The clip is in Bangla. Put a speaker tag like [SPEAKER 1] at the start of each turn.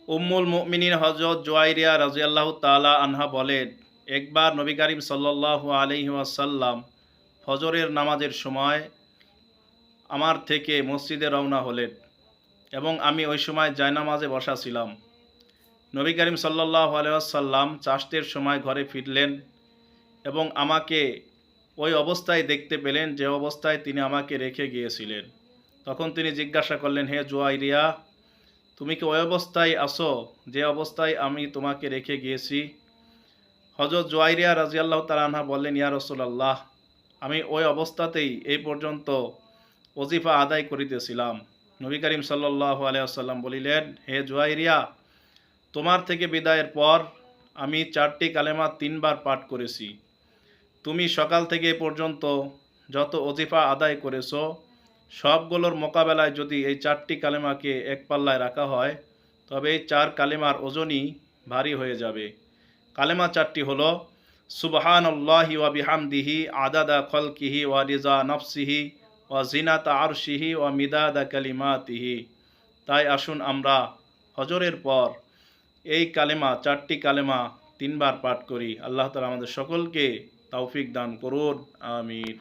[SPEAKER 1] উম্মুল মুমিনিন হযরত জুয়াইরিয়া রাদিয়াল্লাহু তাআলা আনহা বলেন, একবার নবী করিম সাল্লাল্লাহু আলাইহি ওয়াসাল্লাম ফজরের নামাজের সময় আমার থেকে মসজিদে রওনা হলেন এবং আমি ওই সময় জায়নামাজে বসা ছিলাম। নবী করিম সাল্লাল্লাহু আলাইহি ওয়াসাল্লাম চাশতের সময় ঘরে ফিরলেন এবং আমাকে ওই অবস্থায় দেখতে পেলেন যে অবস্থায় তিনি আমাকে রেখে গিয়েছিলেন। তখন তিনি জিজ্ঞাসা করলেন, হে জুয়াইরিয়া, তুমি কি ওই অবস্থায় আছো যে অবস্থায় আমি তোমাকে রেখে গিয়েছি? হযরত জুয়াইরিয়া রাদিয়াল্লাহু তাআলা আনহা বললেন, ইয়া রাসূলুল্লাহ, আমি ওই অবস্থাতেই এই পর্যন্ত ওজিফা আদায় করিতেছিলাম। নবী করিম সাল্লাল্লাহু আলাইহি ওয়াসাল্লাম বলিলেন, হে জুয়াইরিয়া, তোমার থেকে বিদায়ের পর আমি 4টি কালেমা 3বার পাঠ করেছি। তুমি সকাল থেকে এ পর্যন্ত যত ওজিফা আদায় করেছো সবগুলোর মোকাবেলায় যদি এই 4টি কালেমাকে এক পাল্লায় রাখা হয় তবে এই 4 কালেমার ওজনই ভারী হয়ে যাবে। কালেমা 4টি হলো সুবহানাল্লাহি ওয়া বিহামদিহি আদাদা খলকিহি ওয়া রিজা নফসিহি ওয়া জিনাতা আরশিহি ওয়া মিদাদা কালিমাতিহি। তাই আসুন আমরা হজরের পর এই কালেমা 4টি কালেমা 3বার পাঠ করি। আল্লাহ তাআলা আমাদের সকলকে তৌফিক দান করুন। আমিন।